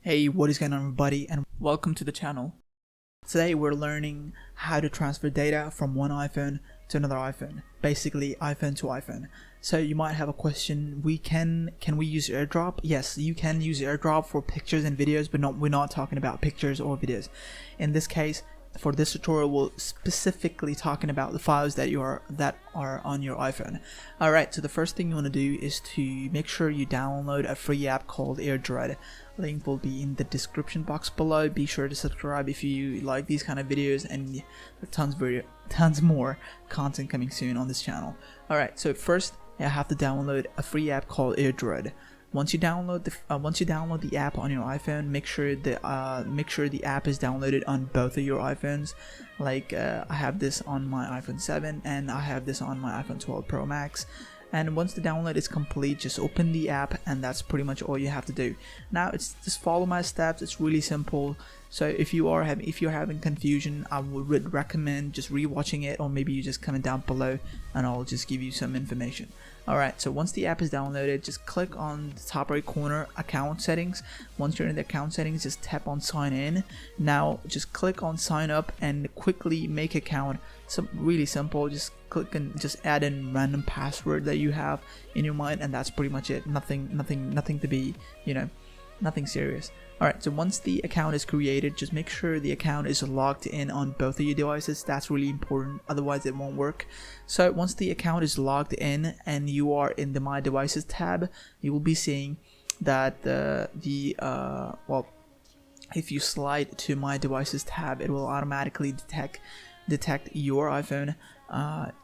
Hey, what is going on everybody, and welcome to the channel. Today we're learning how to transfer data from one iPhone to another iPhone, basically iPhone to iPhone. So you might have a question, can we use AirDrop? Yes, you can use AirDrop for pictures and videos, but we're not talking about pictures or videos. In this case, for this tutorial, we're specifically talking about the files that are on your iPhone. Alright, so the first thing you want to do is to make sure you download a free app called AirDroid. Link will be in the description box below. Be sure to subscribe if you like these kind of videos, and tons more content coming soon on this channel. Alright, so first you have to download a free app called AirDroid. Once you download the app on your iPhone, make sure the app is downloaded on both of your iPhones. Like I have this on my iPhone 7 and I have this on my iPhone 12 Pro Max. And once the download is complete, just open the app, and that's pretty much all you have to do. Now it's just follow my steps. It's really simple. So if you're having confusion, I would recommend just rewatching it, or maybe you just comment down below and I'll just give you some information. Alright, so once the app is downloaded, just click on the top right corner, account settings. Once you're in the account settings, just tap on sign in. Now just click on sign up and quickly make account. So really simple, just click and just add in random password that you have in your mind, and that's pretty much it. Nothing to be, nothing serious. Alright, so once the account is created, just make sure the account is logged in on both of your devices. That's really important, otherwise it won't work. So once the account is logged in and you are in the My Devices tab, you will be seeing that if you slide to My Devices tab, it will automatically detect your iPhone,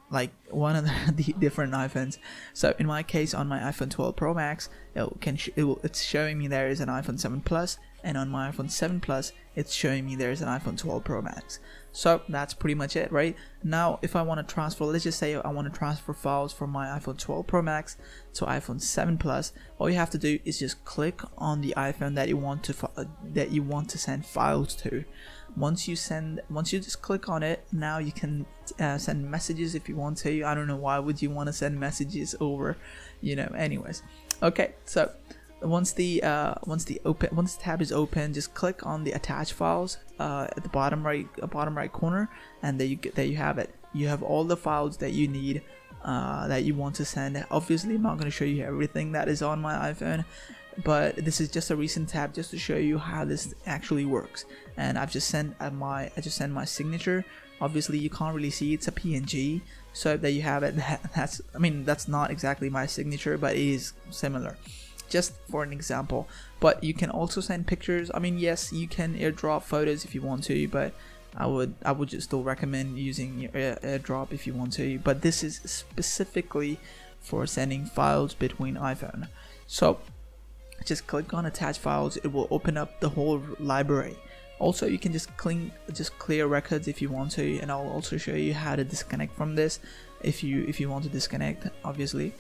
like one of the different iPhones. So in my case, on my iPhone 12 Pro Max, it's showing me there is an iPhone 7 Plus, and on my iPhone 7 Plus, it's showing me there is an iPhone 12 Pro Max. So that's pretty much it, right? Now if I want to transfer, let's just say I want to transfer files from my iPhone 12 Pro Max to iPhone 7 Plus, all you have to do is just click on the iPhone that you want to send files to. Once you just click on it, now you can send messages if you want to. I don't know why would you want to send messages over, anyways. Okay, so once the tab is open, just click on the attach files at the bottom right corner, and there you have it. You have all the files that you need, that you want to send. Obviously I'm not going to show you everything that is on my iPhone, but this is just a recent tab just to show you how this actually works. And I've just sent my signature. Obviously you can't really see, it's a PNG, so there you have it. That's not exactly my signature, but it is similar, just for an example. But you can also send pictures. Yes, you can AirDrop photos if you want to, but I would just still recommend using your AirDrop if you want to. But this is specifically for sending files between iPhone. So just click on attach files. It will open up the whole library. Also, you can just clear records if you want to, and I'll also show you how to disconnect from this if you want to disconnect, obviously,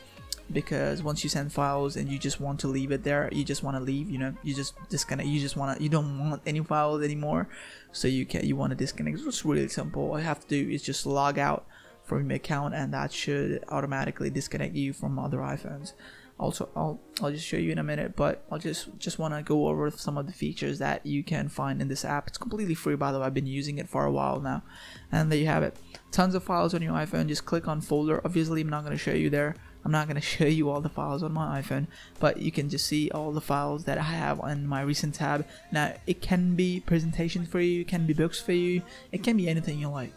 because once you send files and you just want to leave it there, you just want to leave, you just disconnect. You don't want any files anymore, so you want to disconnect. It's really simple. All you have to do is just log out from your account, and that should automatically disconnect you from other iPhones. Also, I'll just show you in a minute, but I'll just want to go over some of the features that you can find in this app. It's completely free, by the way. I've been using it for a while now, and there you have it. Tons of files on your iPhone. Just click on folder. Obviously I'm not going to show you there. I'm not going to show you all the files on my iPhone, but you can just see all the files that I have on my recent tab. Now it can be presentations for you, it can be books for you, it can be anything you like.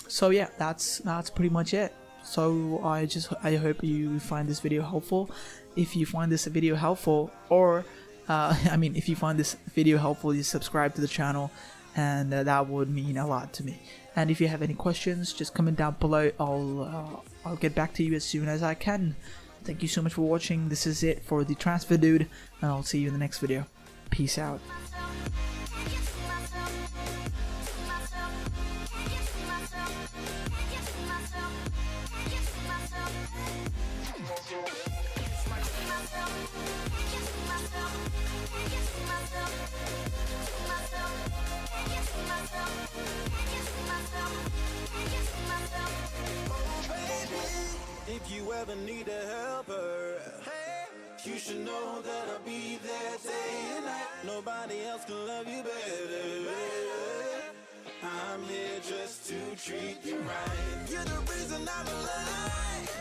So yeah, that's pretty much it. So I hope you find this video helpful. If you find this video helpful, or if you find this video helpful, just subscribe to the channel, and that would mean a lot to me. And if you have any questions, just comment down below. I'll get back to you as soon as I can. Thank you so much for watching. This is it for the transfer dude, and I'll see you in the next video. Peace out. If you ever need a helper, you should know that I'll be there day and night. Nobody nobody else can love you better. I'm here just to treat you right. You're the reason I'm alive.